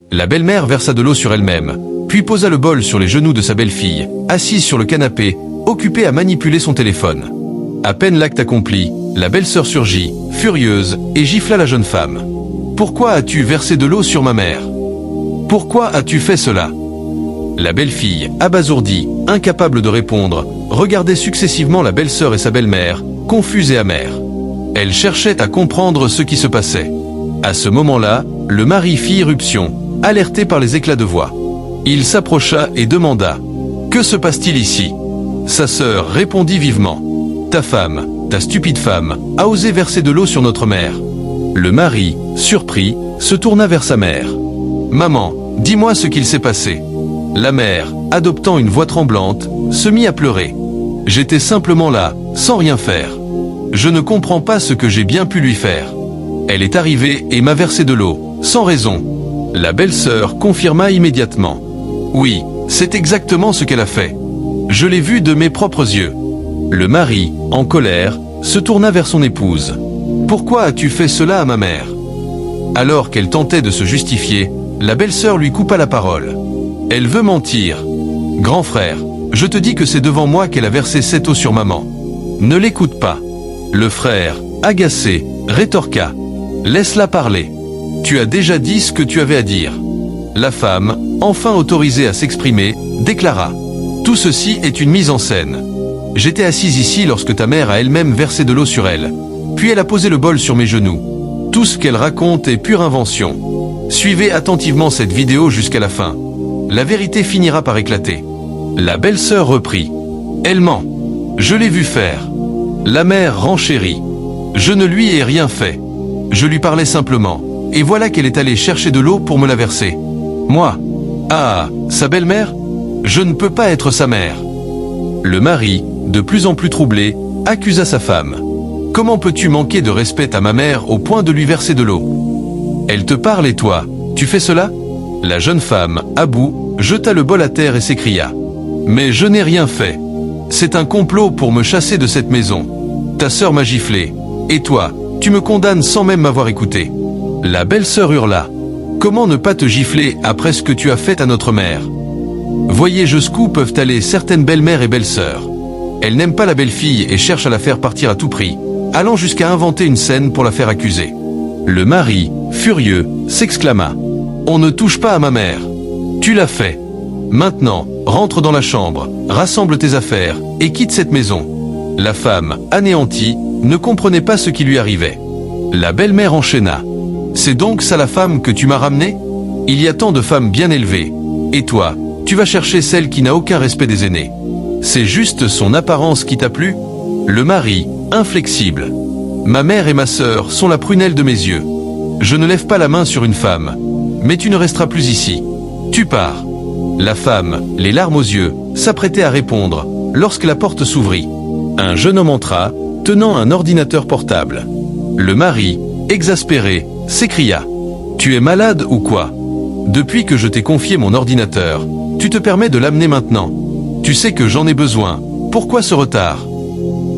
La belle-mère versa de l'eau sur elle-même, puis posa le bol sur les genoux de sa belle-fille, assise sur le canapé, occupée à manipuler son téléphone. À peine l'acte accompli, la belle-sœur surgit, furieuse, et gifla la jeune femme. « Pourquoi as-tu versé de l'eau sur ma mère? Pourquoi as-tu fait cela ?» La belle-fille, abasourdie, incapable de répondre, regardait successivement la belle-sœur et sa belle-mère, confuse et amère. Elle cherchait à comprendre ce qui se passait. À ce moment-là, le mari fit irruption, alerté par les éclats de voix. Il s'approcha et demanda « Que se passe-t-il ici ?» Sa sœur répondit vivement « Ta femme, ta stupide femme, a osé verser de l'eau sur notre mère. » Le mari, surpris, se tourna vers sa mère. « Maman, dis-moi ce qu'il s'est passé. » La mère, adoptant une voix tremblante, se mit à pleurer. « J'étais simplement là, sans rien faire. Je ne comprends pas ce que j'ai bien pu lui faire. Elle est arrivée et m'a versé de l'eau, sans raison. » La belle-sœur confirma immédiatement. « Oui, c'est exactement ce qu'elle a fait. Je l'ai vu de mes propres yeux. » Le mari, en colère, se tourna vers son épouse. « Pourquoi as-tu fait cela à ma mère ?» Alors qu'elle tentait de se justifier, la belle-sœur lui coupa la parole. « Elle veut mentir. Grand frère, je te dis que c'est devant moi qu'elle a versé cette eau sur maman. Ne l'écoute pas. » Le frère, agacé, rétorqua. « Laisse-la parler. Tu as déjà dit ce que tu avais à dire. » La femme, enfin autorisée à s'exprimer, déclara. « Tout ceci est une mise en scène. J'étais assise ici lorsque ta mère a elle-même versé de l'eau sur elle. Puis elle a posé le bol sur mes genoux. Tout ce qu'elle raconte est pure invention. Suivez attentivement cette vidéo jusqu'à la fin. La vérité finira par éclater. » La belle-sœur reprit. « Elle ment. Je l'ai vu faire. » La mère renchérit. « Je ne lui ai rien fait. Je lui parlais simplement. Et voilà qu'elle est allée chercher de l'eau pour me la verser. Moi. Ah, sa belle-mère? Je ne peux pas être sa mère. » Le mari, de plus en plus troublé, accusa sa femme. « Comment peux-tu manquer de respect à ma mère au point de lui verser de l'eau? Elle te parle et toi, tu fais cela ?» La jeune femme, à bout, jeta le bol à terre et s'écria. « Mais je n'ai rien fait. C'est un complot pour me chasser de cette maison. Ta sœur m'a giflé. Et toi, tu me condamnes sans même m'avoir écouté. » La belle-sœur hurla. « Comment ne pas te gifler après ce que tu as fait à notre mère? Voyez jusqu'où peuvent aller certaines belles-mères et belles-sœurs. Elles n'aiment pas la belle-fille et cherchent à la faire partir à tout prix, allant jusqu'à inventer une scène pour la faire accuser. » Le mari, furieux, s'exclama. « On ne touche pas à ma mère. Tu l'as fait. Maintenant, rentre dans la chambre, rassemble tes affaires et quitte cette maison. » La femme, anéantie, ne comprenait pas ce qui lui arrivait. La belle-mère enchaîna. « C'est donc ça la femme que tu m'as ramenée? Il y a tant de femmes bien élevées. Et toi, tu vas chercher celle qui n'a aucun respect des aînés. C'est juste son apparence qui t'a plu ?» Le mari, inflexible. « Ma mère et ma sœur sont la prunelle de mes yeux. Je ne lève pas la main sur une femme. Mais tu ne resteras plus ici. Tu pars. » La femme, les larmes aux yeux, s'apprêtait à répondre, lorsque la porte s'ouvrit. Un jeune homme entra, tenant un ordinateur portable. Le mari, exaspéré, s'écria. « Tu es malade ou quoi? Depuis que je t'ai confié mon ordinateur, tu te permets de l'amener maintenant. Tu sais que j'en ai besoin. Pourquoi ce retard ?»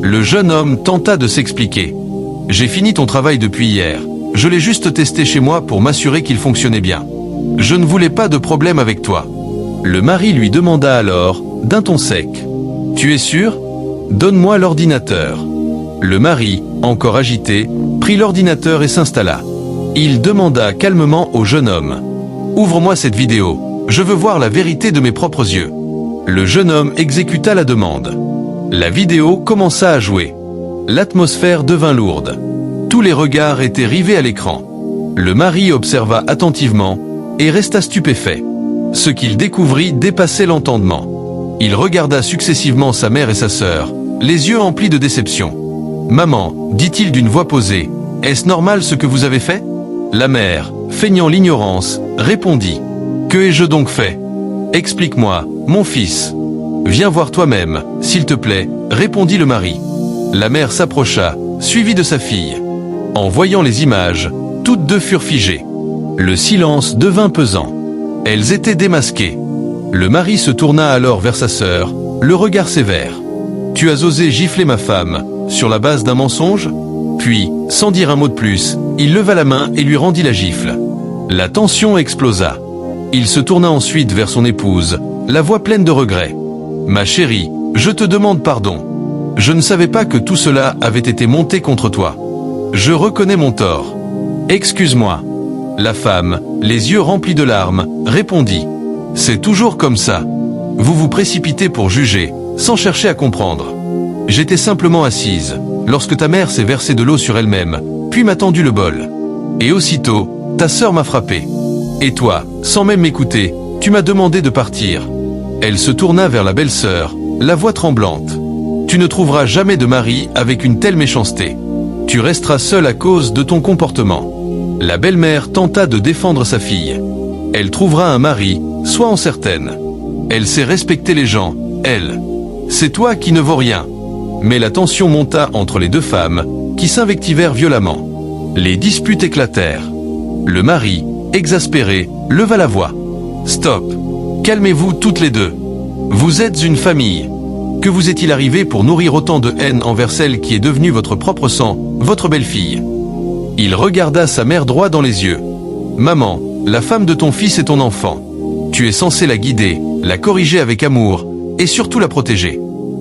Le jeune homme tenta de s'expliquer. « J'ai fini ton travail depuis hier. Je l'ai juste testé chez moi pour m'assurer qu'il fonctionnait bien. Je ne voulais pas de problème avec toi. » Le mari lui demanda alors, d'un ton sec. « Tu es sûr? Donne-moi l'ordinateur. » Le mari, encore agité, prit l'ordinateur et s'installa. Il demanda calmement au jeune homme. « Ouvre-moi cette vidéo. Je veux voir la vérité de mes propres yeux. » Le jeune homme exécuta la demande. La vidéo commença à jouer. L'atmosphère devint lourde. Tous les regards étaient rivés à l'écran. Le mari observa attentivement et resta stupéfait. Ce qu'il découvrit dépassait l'entendement. Il regarda successivement sa mère et sa sœur, les yeux emplis de déception. « Maman, dit-il d'une voix posée, est-ce normal ce que vous avez fait ?» La mère, feignant l'ignorance, répondit. « Que ai-je donc fait? Explique-moi, mon fils. »« Viens voir toi-même, s'il te plaît, » répondit le mari. La mère s'approcha, suivie de sa fille. En voyant les images, toutes deux furent figées. Le silence devint pesant. Elles étaient démasquées. Le mari se tourna alors vers sa sœur, le regard sévère. « Tu as osé gifler ma femme, sur la base d'un mensonge ?» Puis, sans dire un mot de plus, il leva la main et lui rendit la gifle. La tension explosa. Il se tourna ensuite vers son épouse, la voix pleine de regret. Ma chérie, je te demande pardon. Je ne savais pas que tout cela avait été monté contre toi. Je reconnais mon tort. Excuse-moi. La femme, les yeux remplis de larmes, répondit. C'est toujours comme ça. Vous vous précipitez pour juger, sans chercher à comprendre. J'étais simplement assise, lorsque ta mère s'est versé de l'eau sur elle-même, puis m'a tendu le bol. Et aussitôt, ta sœur m'a frappé. Et toi, sans même m'écouter, tu m'as demandé de partir. Elle se tourna vers la belle-sœur, la voix tremblante. Tu ne trouveras jamais de mari avec une telle méchanceté. Tu resteras seule à cause de ton comportement. La belle-mère tenta de défendre sa fille. Elle trouvera un mari, sois en certaine. Elle sait respecter les gens, elle. C'est toi qui ne vaux rien. Mais la tension monta entre les deux femmes, qui s'invectivèrent violemment. Les disputes éclatèrent. Le mari, exaspéré, leva la voix. Stop. Calmez-vous toutes les deux. Vous êtes une famille. Que vous est-il arrivé pour nourrir autant de haine envers celle qui est devenue votre propre sang, votre belle-fille? Il regarda sa mère droit dans les yeux. Maman, la femme de ton fils est ton enfant. Tu es censé la guider, la corriger avec amour, et surtout la protéger.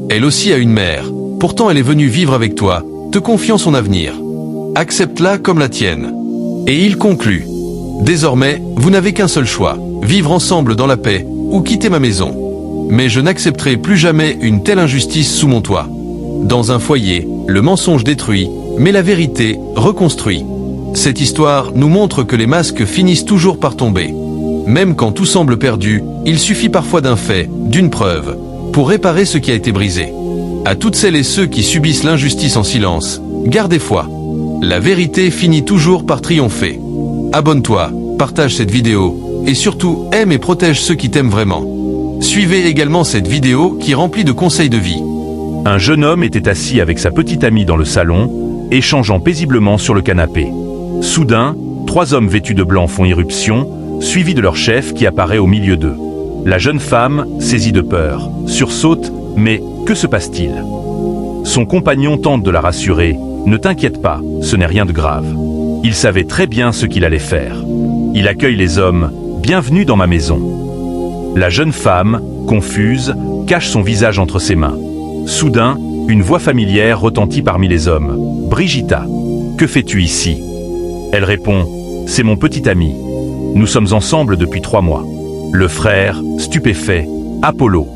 Elle aussi a une mère, pourtant elle est venue vivre avec toi, te confiant son avenir. Accepte-la comme la tienne. Et il conclut. Désormais, vous n'avez qu'un seul choix, vivre ensemble dans la paix, ou quitter ma maison. Mais je n'accepterai plus jamais une telle injustice sous mon toit. Dans un foyer, le mensonge détruit, mais la vérité reconstruit. Cette histoire nous montre que les masques finissent toujours par tomber. Même quand tout semble perdu, il suffit parfois d'un fait, d'une preuve, pour réparer ce qui a été brisé. À toutes celles et ceux qui subissent l'injustice en silence, gardez foi. La vérité finit toujours par triompher. Abonne-toi, partage cette vidéo, et surtout aime et protège ceux qui t'aiment vraiment. Suivez également cette vidéo qui est remplie de conseils de vie. Un jeune homme était assis avec sa petite amie dans le salon, échangeant paisiblement sur le canapé. Soudain, 3 hommes vêtus de blanc font irruption, suivis de leur chef qui apparaît au milieu d'eux. La jeune femme, saisie de peur, sursaute, mais que se passe-t-il? Son compagnon tente de la rassurer. Ne t'inquiète pas, ce n'est rien de grave. Il savait très bien ce qu'il allait faire. Il accueille les hommes, bienvenue dans ma maison. La jeune femme, confuse, cache son visage entre ses mains. Soudain, une voix familière retentit parmi les hommes. Brigitta, que fais-tu ici? Elle répond, c'est mon petit ami. Nous sommes ensemble depuis 3 mois. Le frère, stupéfait, Apollo,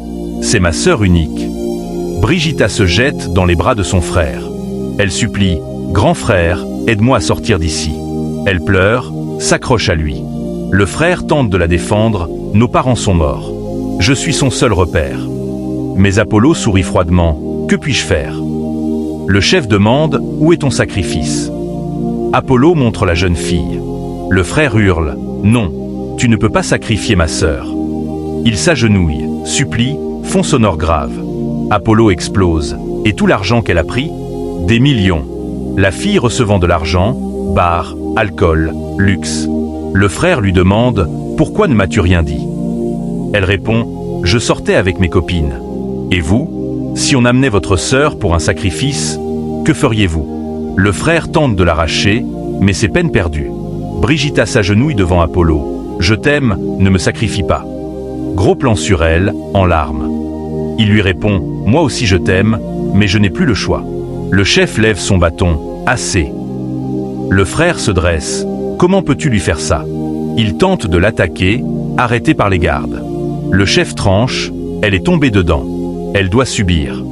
c'est ma sœur unique. Brigitta se jette dans les bras de son frère. Elle supplie, grand frère, aide-moi à sortir d'ici. Elle pleure, s'accroche à lui. Le frère tente de la défendre, nos parents sont morts. Je suis son seul repère. Mais Apollo sourit froidement, que puis-je faire? Le chef demande, où est ton sacrifice? Apollo montre la jeune fille. Le frère hurle, non, tu ne peux pas sacrifier ma sœur. Il s'agenouille, supplie, fond sonore grave. Apollo explose, et tout l'argent qu'elle a pris? Des millions. La fille recevant de l'argent, bar, alcool, luxe. Le frère lui demande, pourquoi ne m'as-tu rien dit? Elle répond, je sortais avec mes copines. Et vous? Si on amenait votre sœur pour un sacrifice, que feriez-vous? Le frère tente de l'arracher, mais c'est peine perdue. Brigitta s'agenouille devant Apollo. Je t'aime, ne me sacrifie pas. Gros plan sur elle, en larmes. Il lui répond, moi aussi je t'aime, mais je n'ai plus le choix. Le chef lève son bâton, assez. Le frère se dresse. Comment peux-tu lui faire ça? Il tente de l'attaquer, arrêté par les gardes. Le chef tranche, elle est tombée dedans. Elle doit subir.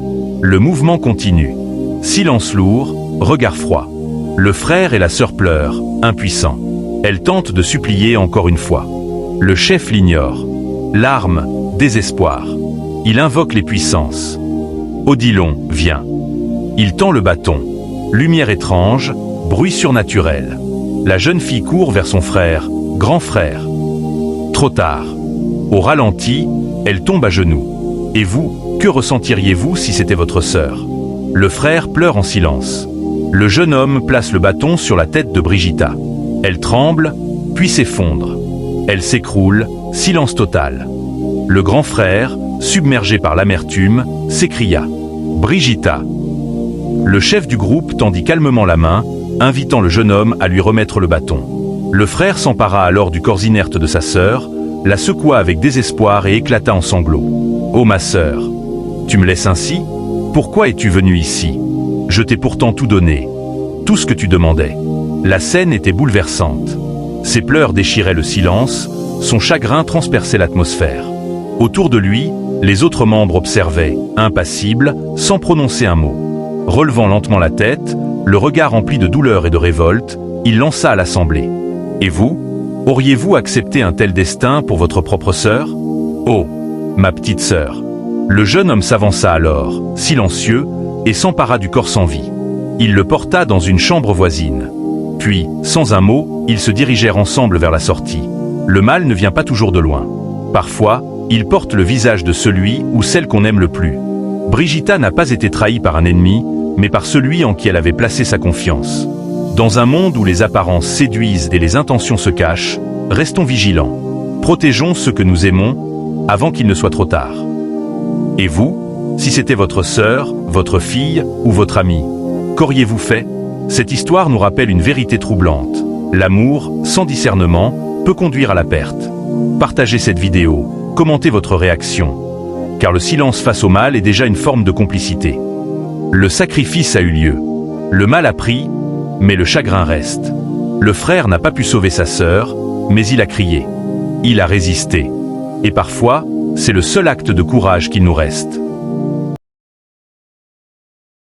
Le mouvement continue. Silence lourd, regard froid. Le frère et la sœur pleurent, impuissants. Elle tente de supplier encore une fois. Le chef l'ignore. Larmes, désespoir. Il invoque les puissances. Odilon, viens. Il tend le bâton. Lumière étrange, bruit surnaturel. La jeune fille court vers son frère, grand frère. Trop tard. Au ralenti, elle tombe à genoux. Et vous, que ressentiriez-vous si c'était votre sœur? Le frère pleure en silence. Le jeune homme place le bâton sur la tête de Brigitta. Elle tremble, puis s'effondre. Elle s'écroule, silence total. Le grand frère, submergé par l'amertume, s'écria « Brigitta !» Le chef du groupe tendit calmement la main, invitant le jeune homme à lui remettre le bâton. Le frère s'empara alors du corps inerte de sa sœur, la secoua avec désespoir et éclata en sanglots. « Oh ma sœur, tu me laisses ainsi? Pourquoi es-tu venue ici? Je t'ai pourtant tout donné, tout ce que tu demandais. » La scène était bouleversante. Ses pleurs déchiraient le silence, son chagrin transperçait l'atmosphère. Autour de lui, les autres membres observaient, impassibles, sans prononcer un mot. Relevant lentement la tête, le regard rempli de douleur et de révolte, il lança à l'assemblée. « Et vous? Auriez-vous accepté un tel destin pour votre propre sœur? Oh, ma petite sœur !» Le jeune homme s'avança alors, silencieux, et s'empara du corps sans vie. Il le porta dans une chambre voisine. Puis, sans un mot, ils se dirigèrent ensemble vers la sortie. Le mal ne vient pas toujours de loin. Parfois, il porte le visage de celui ou celle qu'on aime le plus. Brigitta n'a pas été trahie par un ennemi, mais par celui en qui elle avait placé sa confiance. Dans un monde où les apparences séduisent et les intentions se cachent, restons vigilants. Protégeons ceux que nous aimons avant qu'il ne soit trop tard. Et vous, si c'était votre sœur, votre fille ou votre amie, qu'auriez-vous fait? Cette histoire nous rappelle une vérité troublante. L'amour, sans discernement, peut conduire à la perte. Partagez cette vidéo, commentez votre réaction, car le silence face au mal est déjà une forme de complicité. Le sacrifice a eu lieu. Le mal a pris, mais le chagrin reste. Le frère n'a pas pu sauver sa sœur, mais il a crié. Il a résisté. Et parfois, c'est le seul acte de courage qu'il nous reste.